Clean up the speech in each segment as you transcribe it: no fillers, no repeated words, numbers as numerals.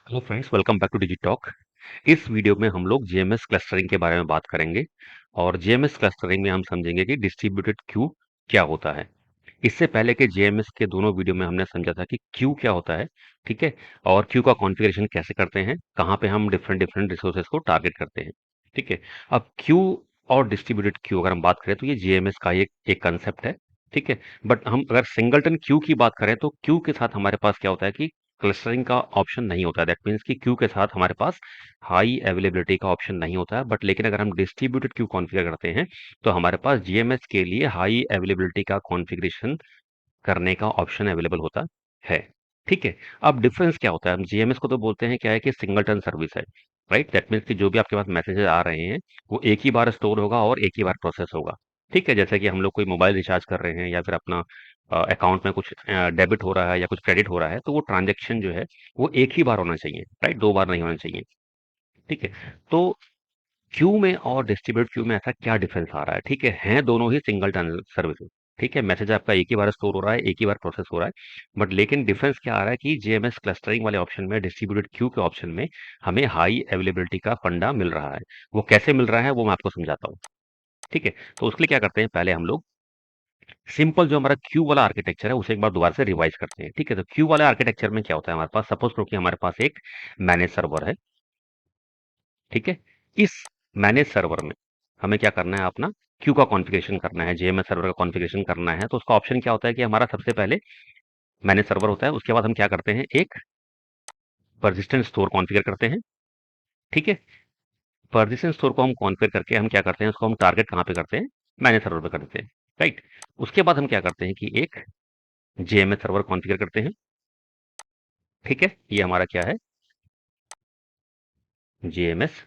Hello friends, welcome back to Digitalk. इस video में हम लोग जीएमएस क्लस्टरिंग के बारे में बात करेंगे और जीएमएस क्लस्टरिंग में हम समझेंगे कि डिस्ट्रीब्यूटेड क्यू क्या होता है। इससे पहले के जीएमएस के दोनों वीडियो में हमने समझा था कि क्यू क्या होता है, ठीक है, और क्यू का कॉन्फ़िगरेशन कैसे करते हैं, कहाँ पे हम डिफरेंट डिफरेंट रिसोर्सेज को टारगेट करते हैं, ठीक है। अब क्यू और डिस्ट्रीब्यूटेड क्यू अगर हम बात करें तो ये जीएमएस का एक एक कंसेप्ट है, ठीक है। बट हम अगर सिंगलटन क्यू की बात करें तो क्यू के साथ हमारे पास क्या होता है कि क्लस्टरिंग का ऑप्शन नहीं होता है। दैट मीन्स कि क्यू के साथ हमारे पास हाई अवेलेबिलिटी का ऑप्शन नहीं होता है। बट लेकिन अगर हम डिस्ट्रीब्यूटेड क्यू कॉन्फ़िगर करते हैं तो हमारे पास जीएमएस के लिए हाई अवेलेबिलिटी का कॉन्फ़िगरेशन करने का ऑप्शन अवेलेबल होता है, ठीक है। अब डिफरेंस क्या होता है? हम जीएमएस को तो बोलते हैं क्या है कि सिंगलटन सर्विस है, राइट। दैट मीन्स कि जो भी आपके पास मैसेजेस आ रहे हैं वो एक ही बार स्टोर होगा और एक ही बार प्रोसेस होगा, ठीक है। जैसे कि हम लोग कोई मोबाइल रिचार्ज कर रहे हैं या फिर अपना अकाउंट में कुछ डेबिट हो रहा है या कुछ क्रेडिट हो रहा है, तो वो ट्रांजेक्शन जो है वो एक ही बार होना चाहिए, राइट, दो बार नहीं होना चाहिए, ठीक है। तो क्यू में और डिस्ट्रीब्यूटेड क्यू में ऐसा क्या डिफरेंस आ रहा है? ठीक है, हैं दोनों ही सिंगल टनल सर्विसेज, ठीक है। मैसेज आपका एक ही बार स्टोर हो रहा है, एक ही बार प्रोसेस हो रहा है। बट लेकिन डिफरेंस क्या आ रहा है कि जीएमएस क्लस्टरिंग वाले ऑप्शन में, डिस्ट्रीब्यूटेड क्यू के ऑप्शन में हमें हाई अवेलेबिलिटी का फंडा मिल रहा है। वो कैसे मिल रहा है वो मैं आपको समझाता हूँ, ठीक है। तो उसके लिए क्या करते हैं, पहले हम लोग सिंपल जो हमारा क्यू वाला आर्किटेक्चर है उसे एक बार दोबारा से रिवाइज करते हैं, ठीक है। तो क्यू वाले आर्किटेक्चर में क्या होता है, हमारे पास सपोज करो कि हमारे पास एक मैनेज सर्वर है, ठीक है। इस मैनेज सर्वर में हमें क्या करना है, अपना क्यू का कॉन्फ़िगरेशन करना है, जेएमएस सर्वर का कॉन्फ़िगरेशन करना है। तो उसका ऑप्शन क्या होता है कि हमारा सबसे पहले मैनेज सर्वर होता है, उसके बाद हम क्या करते हैं, एक पर्सिस्टेंट स्टोर कॉन्फ़िगर करते हैं, ठीक है। पर्सिस्टेंट स्टोर को हम कॉन्फ़िगर करके हम क्या करते हैं, उसको हम टारगेट कहाँ पे करते हैं, मैनेज सर्वर पे कर देते हैं, राइट। उसके बाद हम क्या करते हैं कि एक जेएमएस सर्वर कॉन्फ़िगर करते हैं, ठीक है। ये हमारा क्या है, जेएमएस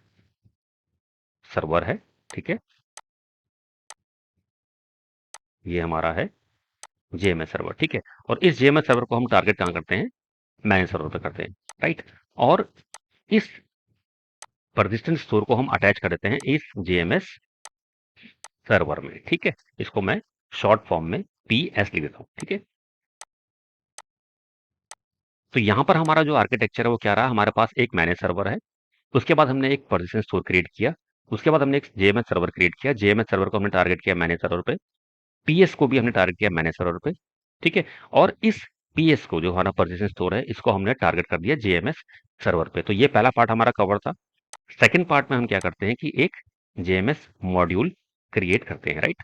सर्वर है, ठीक है। ये हमारा है जेएमएस सर्वर, ठीक है। और इस जेएमएस सर्वर को हम टारगेट कहाँ करते हैं, मैनेज सर्वर पे करते हैं, राइट। और इस परसिस्टेंट स्टोर को हम अटैच कर देते हैं इस जेएमएस सर्वर में, ठीक है। इसको मैं शॉर्ट फॉर्म में पीएस लिख देता हूँ, ठीक है। तो यहाँ पर हमारा जो आर्किटेक्चर है वो क्या रहा, हमारे पास एक मैनेज सर्वर है, उसके बाद हमने एक परसिस्टेंट स्टोर क्रिएट किया, उसके बाद हमने एक जेएमएस सर्वर क्रिएट किया, जेएमएस सर्वर को हमने टारगेट किया मैनेज सर्वर पे, पीएस को भी हमने टारगेट किया मैनेज सर्वर पे, ठीक है। और इस पीएस को, जो हमारा परसिस्टेंट स्टोर है, इसको हमने टारगेट कर दिया जेएमएस सर्वर पे। तो ये पहला पार्ट हमारा कवर था। सेकंड पार्ट में हम क्या करते हैं कि एक जेएमएस मॉड्यूल क्रिएट करते हैं, right,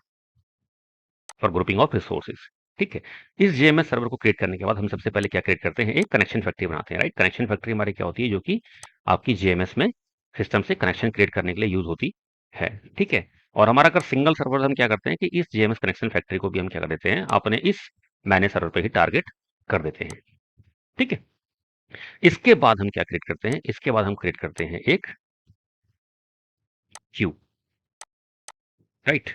for grouping of resources, ठीक है। इस जेएमएस सर्वर को क्रिएट करने के बाद हम सबसे पहले क्या क्रिएट करते हैं, एक कनेक्शन फैक्ट्री बनाते हैं, राइट। कनेक्शन फैक्ट्री हमारी क्या होती है, जो कि आपकी जेएमएस में सिस्टम से कनेक्शन क्रिएट करने के लिए यूज होती है, ठीक है। और हमारा अगर सिंगल सर्वर, हम क्या करते हैं कि इस जेएमएस कनेक्शन फैक्ट्री को भी हम क्या कर देते हैं, अपने इस मैनेज सर्वर पे ही टारगेट कर देते हैं, ठीक है। इसके बाद हम क्या क्रिएट करते हैं, इसके बाद हम क्रिएट करते हैं एक क्यू, राइट।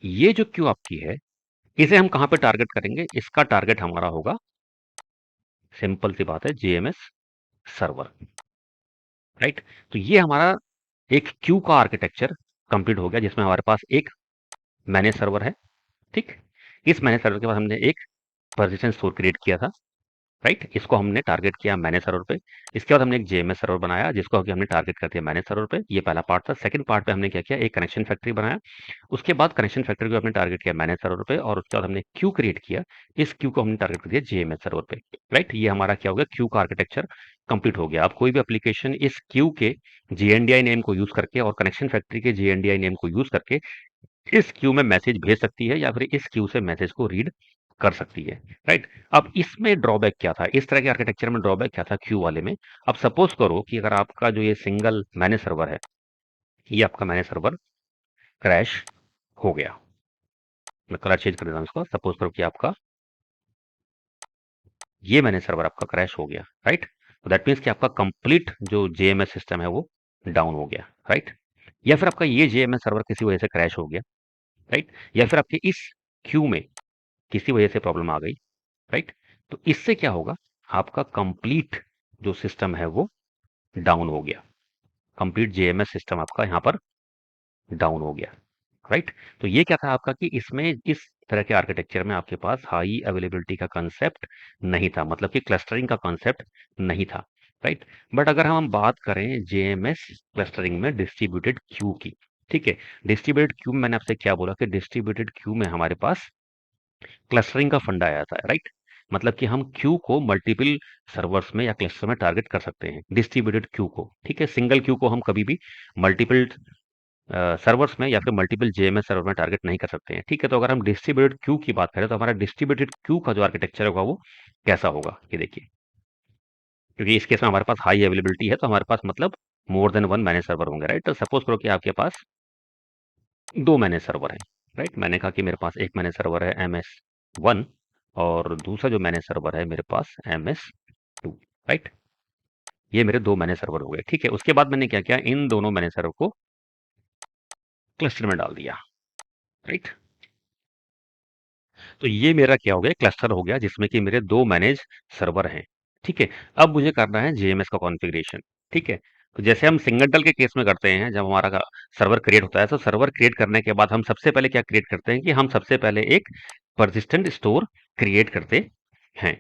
ये जो क्यू आपकी है, इसे हम कहाँ पे टारगेट करेंगे, इसका टारगेट हमारा होगा, सिंपल सी बात है, जेएमएस सर्वर, राइट। तो ये हमारा एक क्यू का आर्किटेक्चर कंप्लीट हो गया, जिसमें हमारे पास एक मैनेज सर्वर है, ठीक। इस मैनेज सर्वर के बाद हमने एक परसिस्टेंट स्टोर क्रिएट किया था, राइट। इसको हमने टारगेट किया मैनेज सर्वर पे। इसके बाद हमने एक जेएमएस सर्वर बनाया, जिसको कि हमने टारगेट कर दिया मैनेज सर्वर पे। ये पहला पार्ट था। सेकंड पार्ट पे हमने क्या किया, एक कनेक्शन फैक्ट्री बनाया, उसके बाद कनेक्शन फैक्ट्री को हमने टारगेट किया मैनेज सर्वर पे, और उसके बाद हमने क्यू क्रिएट किया, इस क्यू को हमने टारगेट कर दिया जेएमएस सर्वर पे, राइट। ये हमारा क्या हो गया, क्यू का आर्किटेक्चर कंप्लीट हो गया। अब कोई भी एप्लीकेशन इस क्यू के जीएनडीआई नेम को यूज करके और कनेक्शन फैक्ट्री के जीएनडीआई नेम को यूज करके इस क्यू में मैसेज भेज सकती है, या फिर इस क्यू से मैसेज को रीड कर सकती है, राइट। अब इसमें ड्रॉबैक क्या था, इस तरह के आर्किटेक्चर में ड्रॉबैक क्या था क्यू वाले में। अब सपोज करो कि अगर आपका जो ये सिंगल मैनेज सर्वर है, ये आपका मैनेज सर्वर क्रैश हो गया, मैं कलर चेंज कर देता हूँ इसको। सपोज करो कि आपका ये मैनेज सर्वर आपका क्रैश हो गया, राइट। तो दैट मीन्स कि आपका कंप्लीट जो जेएमएस सिस्टम है वो डाउन हो गया, राइट। या फिर आपका ये जेएमएस सर्वर किसी वजह से क्रैश हो गया, राइट। या फिर आपके इस क्यू में किसी वजह से प्रॉब्लम आ गई, राइट। तो इससे क्या होगा, आपका कंप्लीट जो सिस्टम है वो डाउन हो गया, कंप्लीट जेएमएस सिस्टम आपका यहाँ पर डाउन हो गया, राइट। तो ये क्या था आपका कि इसमें इस तरह के आर्किटेक्चर में आपके पास हाई अवेलेबिलिटी का कंसेप्ट नहीं था, मतलब कि क्लस्टरिंग का कंसेप्ट नहीं था, राइट। बट अगर हम बात करें जेएमएस क्लस्टरिंग में डिस्ट्रीब्यूटेड क्यू की, ठीक है, डिस्ट्रीब्यूटेड क्यू में मैंने आपसे क्या बोला कि डिस्ट्रीब्यूटेड क्यू में हमारे पास क्लस्टरिंग का फंडा आया था, राइट। मतलब कि हम क्यू को मल्टीपल सर्वर्स में या क्लस्टर में टारगेट कर सकते हैं, डिस्ट्रीब्यूटेड क्यू को, ठीक है। सिंगल क्यू को हम कभी भी मल्टीपल सर्वर्स में या फिर मल्टीपल जेएमएस सर्वर में टारगेट नहीं कर सकते हैं, ठीक है। तो अगर हम डिस्ट्रीब्यूटेड क्यू की बात करें तो हमारा डिस्ट्रीब्यूटेड क्यू का जो आर्किटेक्चर होगा वो कैसा होगा, ये देखिए। क्योंकि इस केस में हमारे पास हाई अवेलेबिलिटी है, तो हमारे पास मतलब more than one manage server होंगे, राइट। तो सपोज करो कि आपके पास दो मैनेज सर्वर हैं, राइट। मैंने कहा कि मेरे पास एक मैनेज सर्वर है MS1 और दूसरा जो मैनेज सर्वर है मेरे पास MS2, राइट। ये मेरे दो मैनेज सर्वर हो गए, ठीक है। उसके बाद मैंने क्या किया, इन दोनों मैनेज सर्वर को क्लस्टर में डाल दिया, राइट। तो ये मेरा क्या हो गया, क्लस्टर हो गया जिसमें कि मेरे दो मैनेज सर्वर हैं, ठीक है। अब मुझे करना है जेएमएस का कॉन्फ़िगरेशन, ठीक है। तो जैसे हम सिंगल के केस में करते हैं, जब हमारा सर्वर क्रिएट होता है तो सर्वर क्रिएट करने के बाद हम सबसे पहले क्या क्रिएट करते हैं कि हम सबसे पहले एक परसिस्टेंट स्टोर क्रिएट करते हैं,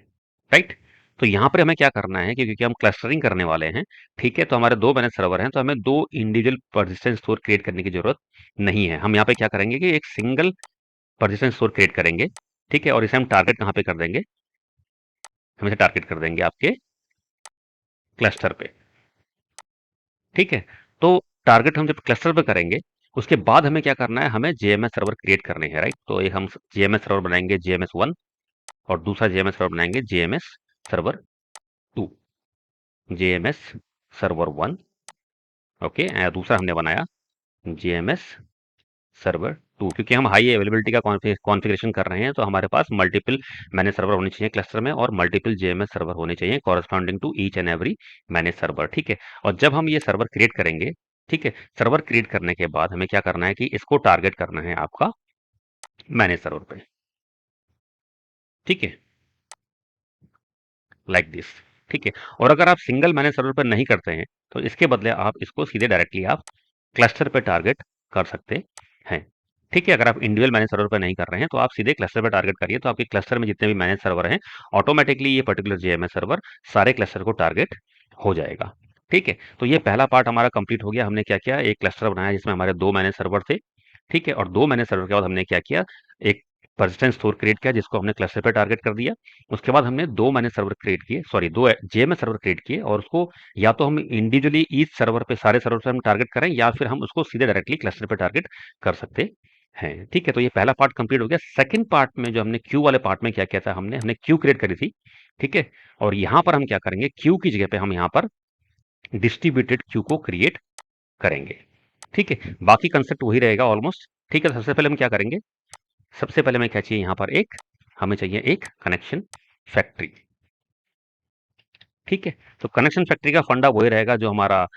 राइट। तो यहाँ पर हमें क्या करना है कि क्योंकि हम क्लस्टरिंग करने वाले हैं, ठीक है, तो हमारे दो मैनेज सर्वर हैं, तो हमें दो इंडिविजुअल परसिस्टेंट स्टोर क्रिएट करने की जरूरत नहीं है। हम यहाँ पे क्या करेंगे कि एक सिंगल परसिस्टेंट स्टोर क्रिएट करेंगे, ठीक है। और इसे हम टारगेट कहाँ पे कर देंगे, हम इसे टारगेट कर देंगे आपके क्लस्टर पे, ठीक है। तो टारगेट हम जब क्लस्टर पे करेंगे, उसके बाद हमें क्या करना है, हमें जेएमएस सर्वर क्रिएट करने हैं, राइट। तो एक हम जेएमएस सर्वर बनाएंगे जेएमएस1 और दूसरा जेएमएस सर्वर बनाएंगे JMS server 2, JMS server 1, okay. दूसरा हमने बनाया जेएमएस सर्वर 2, क्योंकि हम हाई अवेलेबिलिटी का कॉन्फ़िगरेशन कर रहे हैं, तो हमारे पास मल्टीपल मैनेज सर्वर होने चाहिए क्लस्टर में और मल्टीपल जेएमएस सर्वर होने चाहिए corresponding to each and every manage server, ठीक है। और जब हम ये सर्वर क्रिएट करेंगे, ठीक है, सर्वर क्रिएट करने के बाद हमें क्या करना है कि इसको टारगेट करना है आपका मैनेज सर्वर पे, ठीक है, लाइक दिस, ठीक है। और अगर आप सिंगल मैनेज सर्वर पर नहीं करते हैं तो इसके बदले आप इसको सीधे डायरेक्टली आप क्लस्टर पे टारगेट कर सकते हैं, ठीक है। अगर आप इंडिविजुअल मैनेज सर्वर पर नहीं कर रहे हैं तो आप सीधे क्लस्टर पे टारगेट करिए, तो आपके क्लस्टर में जितने भी मैनेज सर्वर हैं ऑटोमेटिकली ये पर्टिकुलर जेएमएस सर्वर सारे क्लस्टर को टारगेट हो जाएगा, ठीक है। तो ये पहला पार्ट हमारा कंप्लीट हो गया। हमने क्या किया, एक क्लस्टर बनाया जिसमें हमारे दो मैनेज सर्वर थे, ठीक है। और दो मैनेज सर्वर के बाद हमने क्या किया, एक परसिस्टेंट स्टोर क्रिएट किया जिसको हमने क्लस्टर पे टारगेट कर दिया। उसके बाद हमने दो मैनेज सर्वर क्रिएट किए, सॉरी दो जेएमएस सर्वर क्रिएट किए, और उसको या तो हम इंडिविजुअली ईच सर्वर पे सारे सर्वर पे हम टारगेट करें या फिर हम उसको सीधे डायरेक्टली क्लस्टर पे टारगेट कर सकते हैं, ठीक है। तो ये पहला पार्ट कंप्लीट हो गया। सेकंड पार्ट में जो हमने क्यू वाले पार्ट में क्या किया था, हमने क्यू क्रिएट करी थी, ठीक है। और यहाँ पर हम क्या करेंगे, क्यू की जगह पे हम यहाँ पर डिस्ट्रीब्यूटेड क्यू को क्रिएट करेंगे, ठीक है। बाकी कंसेप्ट वही रहेगा ऑलमोस्ट, ठीक है। सबसे पहले हम क्या करेंगे, सबसे पहले हमें क्या चाहिए, यहाँ पर एक हमें चाहिए एक कनेक्शन फैक्ट्री, ठीक है। तो कनेक्शन फैक्ट्री का फंडा वही रहेगा जो हमारा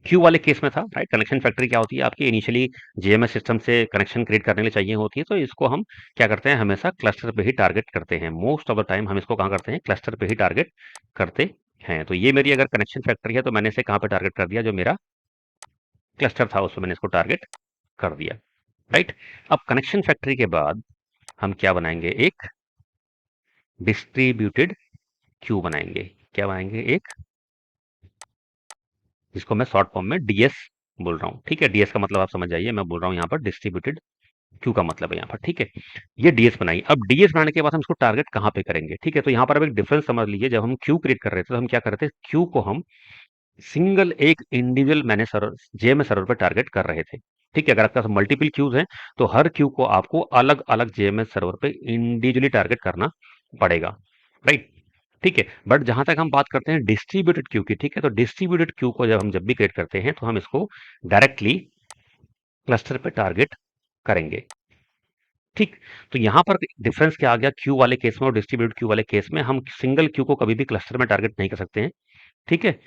क्यू वाले केस में था, राइट। कनेक्शन फैक्ट्री क्या होती है, आपकी इनिशियली जेएमएस सिस्टम से कनेक्शन क्रिएट करने के लिए चाहिए होती है, तो इसको हम क्या करते हैं, हमेशा क्लस्टर पे ही टारगेट करते हैं। मोस्ट ऑफ द टाइम हम इसको कहाँ करते हैं, क्लस्टर पे ही टारगेट करते हैं। तो ये मेरी अगर कनेक्शन फैक्ट्री है तो मैंने इसे कहाँ पे टारगेट कर दिया, जो मेरा क्लस्टर था उसमें मैंने इसको टारगेट कर दिया, राइट। अब कनेक्शन फैक्ट्री के बाद हम क्या बनाएंगे, एक डिस्ट्रीब्यूटेड क्यू बनाएंगे। क्या बनाएंगे, एक, जिसको मैं शॉर्ट फॉर्म में डीएस बोल रहा हूँ, ठीक है। डीएस का मतलब आप समझ जाइए, मैं बोल रहा हूँ यहाँ पर डिस्ट्रीब्यूटेड क्यू का मतलब है यहाँ पर, ठीक है। ये डीएस बनाई। अब डीएस बनाने के बाद हम इसको टारगेट कहाँ पे करेंगे, ठीक है। तो यहाँ पर अब एक डिफरेंस समझ लीजिए, जब हम क्यू क्रिएट कर रहे थे तो हम क्या कर रहे थे, क्यू को हम सिंगल एक individual manage server JMS server पर टारगेट कर रहे थे, ठीक है। अगर आपके पास मल्टीपल क्यूज हैं तो हर क्यू को आपको अलग अलग जेएमएस सर्वर पे इंडिविजुअली टारगेट करना पड़ेगा, राइट, ठीक है। बट जहां तक हम बात करते हैं डिस्ट्रीब्यूटेड क्यू की, ठीक है, तो डिस्ट्रीब्यूटेड क्यू को जब हम जब भी क्रिएट करते हैं तो हम इसको डायरेक्टली क्लस्टर पे टारगेट करेंगे, ठीक। तो यहाँ पर डिफरेंस क्या आ गया, क्यू वाले केस में और डिस्ट्रीब्यूटेड क्यू वाले केस में हम सिंगल क्यू को कभी भी क्लस्टर में टारगेट नहीं कर सकते हैं, ठीक है।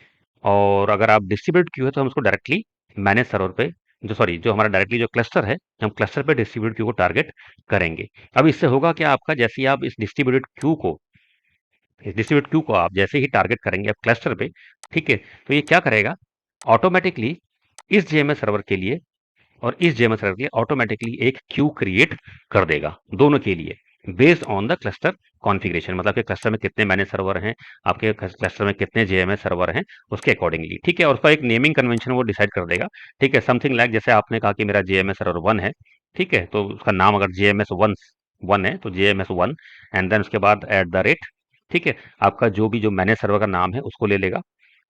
और अगर आप डिस्ट्रीब्यूट क्यू है तो हम उसको डायरेक्टली मैनेज सर्वर पे, जो सॉरी जो हमारा डायरेक्टली जो क्लस्टर है, हम क्लस्टर पे डिस्ट्रीब्यूट क्यू को टारगेट करेंगे। अब इससे होगा क्या आपका, जैसे ही आप इस डिस्ट्रीब्यूट क्यू को आप जैसे ही टारगेट करेंगे आप क्लस्टर पे, ठीक है, तो ये क्या करेगा, ऑटोमेटिकली इस जेएमएस सर्वर के लिए और इस जेएमएस सर्वर के लिए ऑटोमेटिकली एक क्यू क्रिएट कर देगा दोनों के लिए, based on the cluster configuration, मतलब कि क्लस्टर में कितने मैनेज सर्वर हैं, आपके क्लस्टर में कितने जेएमएस सर्वर हैं, उसके अकॉर्डिंगली, ठीक है। और उसका एक नेमिंग कन्वेंशन वो डिसाइड कर देगा, ठीक है। समथिंग लाइक जैसे आपने कहा कि मेरा जेएमएस सर्वर 1 है, ठीक है, तो उसका नाम अगर जेएमएस 1 1 है तो जेएमएस 1 एंड देन उसके बाद एट द रेट, ठीक है, आपका जो भी जो मैनेज सर्वर का नाम है उसको ले लेगा,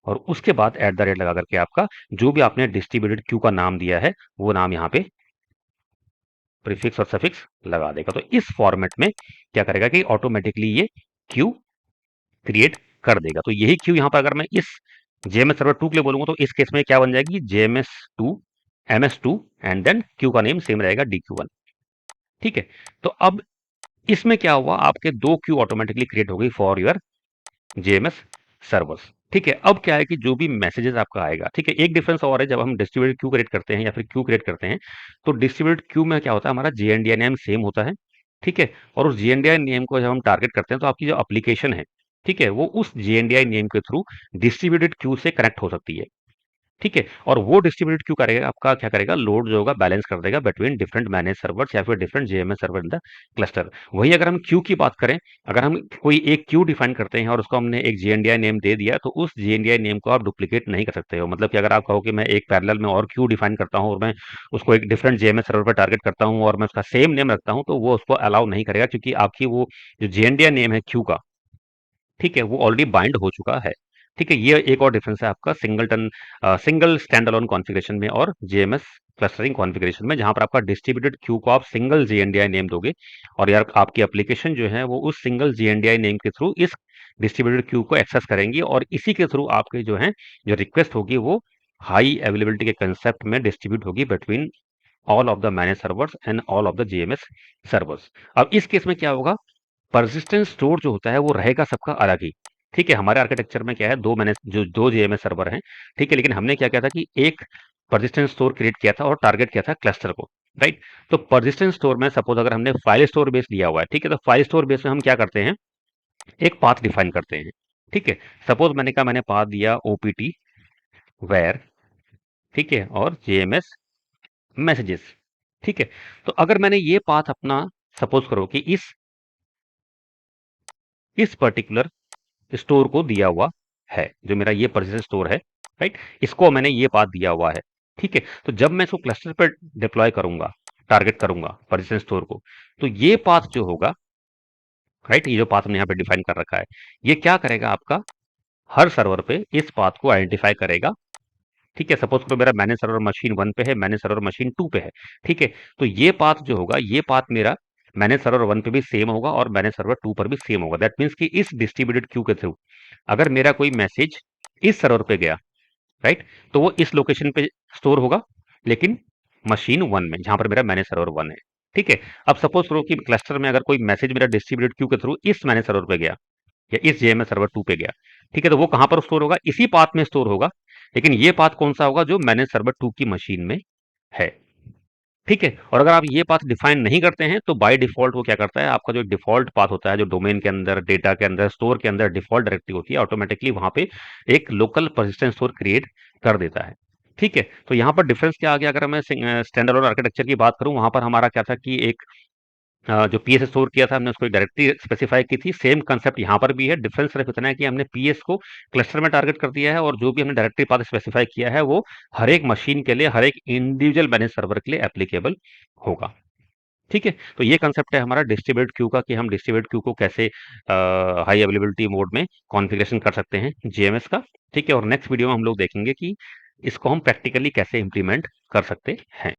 और उसके बाद एट द रेट लगा करके आपका जो भी आपने डिस्ट्रीब्यूटेड क्यू का नाम दिया है वो नाम यहाँ पे प्रीफिक्स और सफिक्स लगा देगा। तो इस फॉर्मेट में क्या करेगा कि ऑटोमेटिकली ये क्यू क्रिएट कर देगा। तो यही क्यू यहाँ पर अगर मैं इस जेएमएस सर्वर 2 के लिए बोलूंगा तो इस केस में क्या बन जाएगी, JMS 2 MS2 and then queue का नेम सेम रहेगा DQ1, ठीक है। तो अब इसमें क्या हुआ, आपके दो क्यू ऑटोमेटिकली क्रिएट हो गई फॉर योर जेएमएस सर्वर्स, ठीक है। अब क्या है कि जो भी मैसेजेस आपका आएगा, ठीक है, एक डिफरेंस और है, जब हम डिस्ट्रीब्यूटेड क्यू क्रिएट करते हैं या फिर क्यू क्रिएट करते हैं तो डिस्ट्रीब्यूटेड क्यू में क्या होता है, हमारा जीएनडीआई नेम सेम होता है, ठीक है। और उस जीएनडीआई नेम को जब हम टारगेट करते हैं तो आपकी जो एप्लीकेशन है, ठीक है, वो उस जीएनडीआई नेम के थ्रू डिस्ट्रीब्यूटेड क्यू से कनेक्ट हो सकती है, ठीक है। और वो डिस्ट्रीब्यूटेड क्यू करेगा, आपका क्या करेगा, लोड जो होगा बैलेंस कर देगा बिटवीन डिफरेंट मैनेज सर्वर्स या फिर different JMS server in the cluster. वहीं अगर हम क्यू की बात करें, अगर हम कोई एक क्यू डिफाइन करते हैं और उसको हमने एक जीएनडीआई नेम दे दिया, तो उस जीएनडीआई नेम को आप डुप्लीकेट नहीं कर सकते हो। मतलब कि अगर आप कहो कि मैं एक पैरेलल में और क्यू डिफाइन करता हूं और मैं उसको एक डिफरेंट जेएमएस सर्वर पर टारगेट करता हूं और मैं उसका सेम नेम रखता हूं, तो वो उसको अलाउ नहीं करेगा, क्योंकि आपकी वो जो जीएनडीआई नेम है क्यू का, ठीक है, वो ऑलरेडी बाइंड हो चुका है, ठीक है। ये एक और डिफरेंस है आपका सिंगल स्टैंड अलोन कॉन्फ़िगरेशन में और जेएमएस क्लस्टरिंग कॉन्फ़िगरेशन में, जहां पर आपका डिस्ट्रीब्यूटेड क्यू को आप सिंगल जीएनडीआई नेम दोगे और यार आपकी एप्लीकेशन जो है वो उस सिंगल जीएनडीआई नेम के थ्रू इस डिस्ट्रीब्यूटेड क्यू को एक्सेस करेंगी और इसी के थ्रू आपके जो है जो रिक्वेस्ट होगी वो हाई अवेलेबिलिटी के कंसेप्ट में डिस्ट्रीब्यूट होगी between all of the manage servers and all of the JMS servers. अब इस केस में क्या होगा, परसिस्टेंस स्टोर जो होता है वो रहेगा सबका अलग ही, ठीक है। हमारे आर्किटेक्चर में क्या है, दो मैंने जो दो जेएमएस सर्वर हैं, ठीक है, लेकिन हमने क्या किया था कि एक परसिस्टेंस स्टोर क्रिएट किया था और टारगेट किया था क्लस्टर को, राइट। तो परसिस्टेंस स्टोर में सपोज अगर हमने फाइल स्टोर बेस लिया हुआ है, ठीक है, तो फाइल स्टोर बेस में हम क्या करते हैं, एक पाथ डिफाइन करते हैं, ठीक है। सपोज मैंने कहा, मैंने पाथ दिया ओपीटी वेयर, ठीक है, और जेएमएस मैसेजेस, ठीक है। तो अगर मैंने ये पाथ अपना सपोज करो कि इस पर्टिकुलर स्टोर को दिया हुआ है, जो मेरा ये परसिस्टेंट स्टोर है, राइट, इसको मैंने ये पाथ दिया हुआ है, ठीक है। तो जब मैं इसको क्लस्टर पर डिप्लॉय करूंगा, टारगेट करूंगा परसिस्टेंट स्टोर को, तो ये पाथ जो होगा, राइट, ये जो पाथ हमने यहाँ पे डिफाइन कर रखा है, ये क्या करेगा, आपका हर सर्वर पे इस पाथ को आइडेंटिफाई करेगा, ठीक है। सपोज करो मेरा मैनेज सर्वर मशीन 1 पे है, मैनेज सर्वर मशीन 2 पे है, ठीक है। तो ये पाथ जो होगा, ये पाथ मेरा मैनेज सर्वर 1 पे भी सेम होगा और मैनेज सर्वर 2 पर भी सेम होगा। दैट मीन्स कि इस डिस्ट्रीब्यूटेड क्यू के थ्रू अगर मेरा कोई मैसेज इस सर्वर पे गया, राइट, तो वो इस लोकेशन पे स्टोर होगा, लेकिन मशीन 1 में, जहां पर मेरा मैनेज सर्वर 1 है, ठीक है। अब सपोज करो कि क्लस्टर में अगर कोई मैसेज मेरा डिस्ट्रीब्यूटेड क्यू के थ्रू इस मैनेज सर्वर पे गया या इस जेएमएस सर्वर 2 पे गया, ठीक है, तो वो कहां पर स्टोर होगा, इसी पाथ में स्टोर होगा, लेकिन ये पाथ कौन सा होगा, जो मैनेज सर्वर 2 की मशीन में है, ठीक है। और अगर आप ये पाथ डिफाइन नहीं करते हैं तो बाय डिफॉल्ट वो क्या करता है, आपका जो डिफॉल्ट पाथ होता है, जो डोमेन के अंदर, डेटा के अंदर, स्टोर के अंदर डिफॉल्ट डायरेक्टरी होती है, ऑटोमेटिकली वहां पे एक लोकल परसिस्टेंट स्टोर क्रिएट कर देता है, ठीक है। तो यहाँ पर डिफरेंस क्या आ गया, अगर मैं स्टैंडर्ड आर्किटेक्चर की बात करूं, वहां पर हमारा क्या था कि एक जो पीएस स्टोर किया था हमने, उसको एक डायरेक्टरी स्पेसिफाई की थी। सेम कंसेप्ट यहाँ पर भी है, डिफरेंस सिर्फ इतना है कि हमने पीएस को क्लस्टर में टारगेट कर दिया है और जो भी हमने डायरेक्टरी पाथ स्पेसिफाई किया है वो हर एक मशीन के लिए, हर एक इंडिविजुअल मैनेज सर्वर के लिए एप्लीकेबल होगा, ठीक है। तो ये कंसेप्ट है हमारा डिस्ट्रीब्यूटेड क्यू का, कि हम डिस्ट्रीब्यूटेड क्यू को कैसे हाई अवेलेबिलिटी मोड में कॉन्फ़िगरेशन कर सकते हैं जेएमएस का, ठीक है। और नेक्स्ट वीडियो में हम लोग देखेंगे कि इसको हम प्रैक्टिकली कैसे इंप्लीमेंट कर सकते हैं।